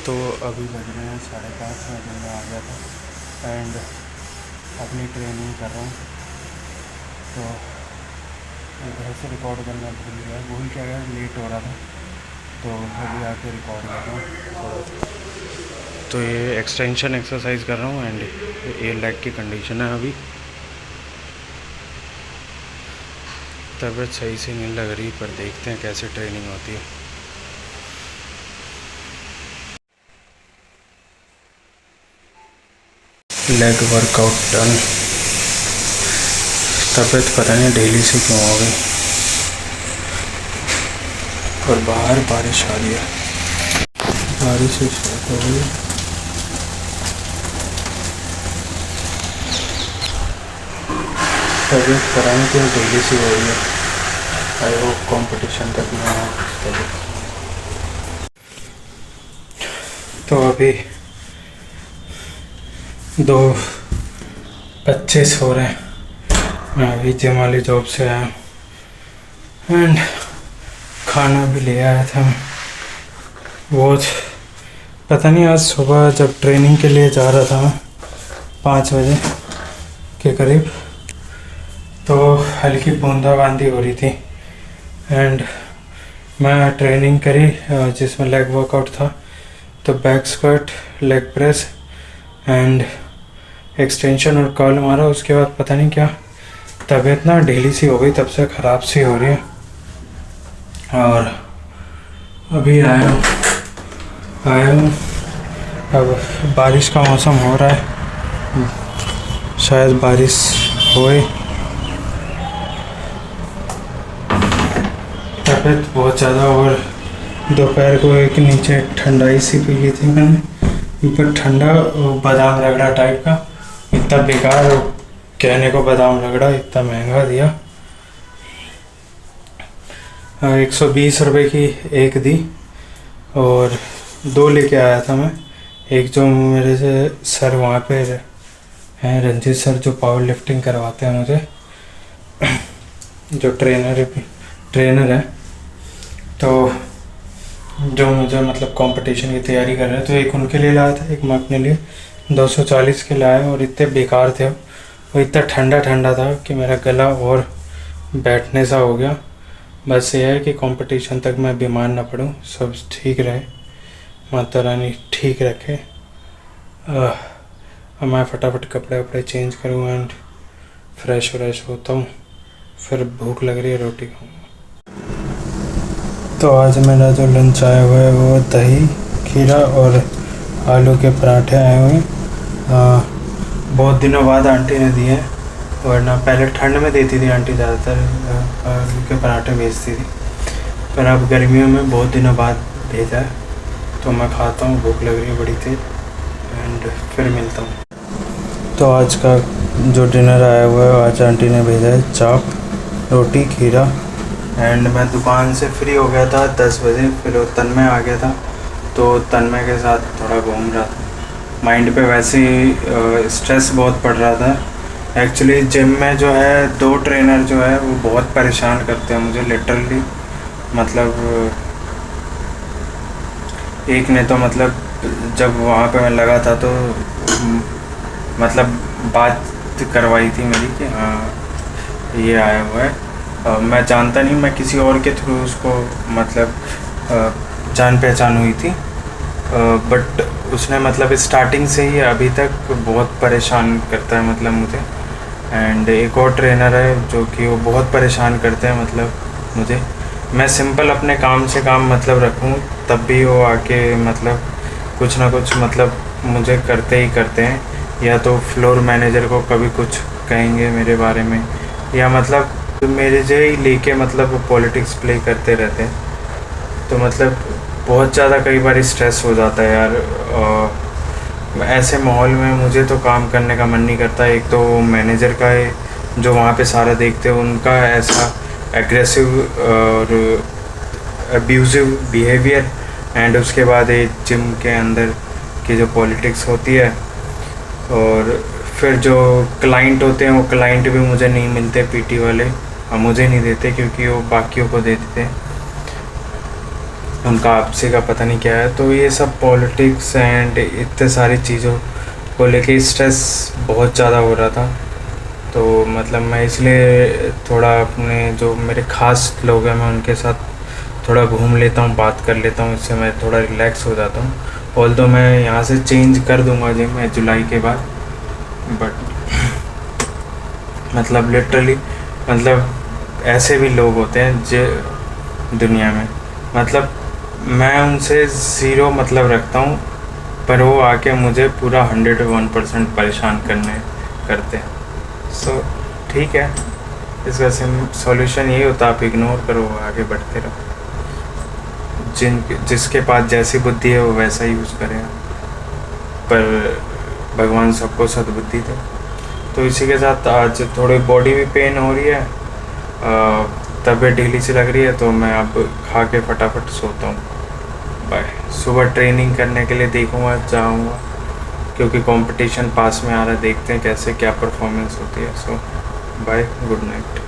तो अभी बज रहे हैं 5:30 बजे मैं आ गया था एंड अपनी ट्रेनिंग कर रहा हूँ। तो घर से रिकॉर्ड करना भूल गया, भूल क्या गया, लेट हो रहा था तो अभी आके रिकॉर्ड कर रहा हूँ। तो ये एक्सटेंशन एक्सरसाइज कर रहा हूँ एंड ये लेग की कंडीशन है। अभी तबीयत सही से नहीं लग रही, पर देखते हैं कैसे ट्रेनिंग होती है। Leg workout done. तबीयत पता नहीं डेली से क्यों हो गई। और बाहर बारिश आ रही है, बारिश से स्टार्ट हो गई। तबीयत पता नहीं क्यों डेली से हो रही है। आई होप कॉम्पिटिशन तक में आया तबीयत। तो अभी 2:25 हो रहे हैं। मैं अभी जिम वाली जॉब से आया एंड खाना भी ले आया था। वो पता नहीं, आज सुबह जब ट्रेनिंग के लिए जा रहा था मैं 5 बजे के करीब, तो हल्की बूंदाबांदी हो रही थी एंड मैं ट्रेनिंग करी जिसमें लेग वर्कआउट था। तो back squat, leg press and extension और कर्ल मारा। उसके बाद पता नहीं क्या तबीयत ना ढीली सी हो गई, तब से ख़राब सी हो रही है। और अभी आया हूँ। अब बारिश का मौसम हो रहा है, शायद बारिश होए। तबीयत बहुत ज़्यादा, और दोपहर को एक नीचे ठंडाई सी पी ली थी मैंने, ऊपर ठंडा बादाम रगड़ा टाइप का। इतना बेकार, कहने को बादाम रगड़ा, इतना महंगा दिया। 120 रुपये की एक दी और 2 लेके आया था मैं। एक जो मेरे से सर वहाँ पे हैं, रंजीत सर, जो पावर लिफ्टिंग करवाते हैं मुझे, जो ट्रेनर है, तो जो मुझे मतलब कंपटीशन की तैयारी कर रहे हैं, तो एक उनके लिए लाया था, एक मैं अपने लिए 240 के लाया। और इतने बेकार थे वो, इतना ठंडा ठंडा था कि मेरा गला और बैठने सा हो गया। बस ये है कि कंपटीशन तक मैं बीमार ना पड़ूं, सब ठीक रहे, माता रानी ठीक रखे। अब मैं फटाफट कपड़े वपड़े चेंज करूँ एंड फ्रेश व्रेश होता हूँ, फिर भूख लग रही है, रोटी खाऊँगा। तो आज मेरा जो लंच आया हुआ है वो दही, खीरा और आलू के पराठे आए हुए हैं। बहुत दिनों बाद आंटी ने दिए, वरना पहले ठंड में देती थी आंटी, ज़्यादातर आलू के पराठे भेजती थी, पर अब गर्मियों में बहुत दिनों बाद भेजा है। तो मैं खाता हूँ, भूख लग रही है बड़ी तेज, एंड फिर मिलता हूँ। तो आज का जो डिनर आया हुआ है, आज आंटी ने भेजा है चाप, रोटी, खीरा। एंड मैं दुकान से फ्री हो गया था 10 बजे, फिर तन्मय आ गया था, तो तन्मय के साथ थोड़ा घूम रहा था। माइंड पे वैसे ही स्ट्रेस बहुत पड़ रहा था। एक्चुअली जिम में जो है 2 ट्रेनर जो है वो बहुत परेशान करते हैं मुझे, लिटरली। मतलब एक ने तो मतलब जब वहाँ पे मैं लगा था तो मतलब बात करवाई थी मेरी कि हाँ ये आया हुआ है। मैं जानता नहीं, मैं किसी और के थ्रू उसको मतलब जान पहचान हुई थी, बट उसने मतलब स्टार्टिंग से ही अभी तक बहुत परेशान करता है मतलब मुझे। एंड एक और ट्रेनर है जो कि वो बहुत परेशान करते हैं मतलब मुझे। मैं सिंपल अपने काम से काम मतलब रखूं, तब भी वो आके मतलब कुछ ना कुछ मतलब मुझे करते ही करते हैं। या तो फ्लोर मैनेजर को कभी कुछ कहेंगे मेरे बारे में, या मतलब मेरे जो ही लेके मतलब पॉलिटिक्स प्ले करते रहते हैं। तो मतलब बहुत ज़्यादा कई बार स्ट्रेस हो जाता है यार। ऐसे माहौल में मुझे तो काम करने का मन नहीं करता। एक तो मैनेजर का है जो वहाँ पे सारा देखते हैं, उनका ऐसा एग्रेसिव और अब्यूज़िव बिहेवियर, एंड उसके बाद ये जिम के अंदर की जो पॉलिटिक्स होती है, और फिर जो क्लाइंट होते हैं वो क्लाइंट भी मुझे नहीं मिलते, पीटी वाले मुझे नहीं देते क्योंकि वो बाकियों को दे देते हैं। उनका आपसी का पता नहीं क्या है। तो ये सब पॉलिटिक्स एंड इतने सारी चीज़ों को लेके स्ट्रेस बहुत ज़्यादा हो रहा था। तो मतलब मैं इसलिए थोड़ा अपने जो मेरे ख़ास लोग हैं मैं उनके साथ थोड़ा घूम लेता हूँ, बात कर लेता हूँ, इससे मैं थोड़ा रिलैक्स हो जाता हूँ। ऑल्दो मैं यहाँ से चेंज कर दूँगा जिम मैं जुलाई के बाद, बट मतलब लिटरली मतलब ऐसे भी लोग होते हैं जो दुनिया में, मतलब मैं उनसे ज़ीरो मतलब रखता हूँ पर वो आके मुझे पूरा 101% परेशान करते हैं। सो ठीक है, इसका सॉल्यूशन यही होता है आप इग्नोर करो, आगे बढ़ते रहो। जिसके पास जैसी बुद्धि है वो वैसा यूज़ करे, पर भगवान सबको सद्बुद्धि दे। तो इसी के साथ आज थोड़ी बॉडी भी पेन हो रही है, तबीयत ढीली सी लग रही है, तो मैं अब खा के फटाफट सोता हूँ। बाय। सुबह ट्रेनिंग करने के लिए देखूँगा, जाऊँगा, क्योंकि कंपटीशन पास में आ रहा है, देखते हैं कैसे क्या परफॉर्मेंस होती है। सो बाय, गुड नाइट।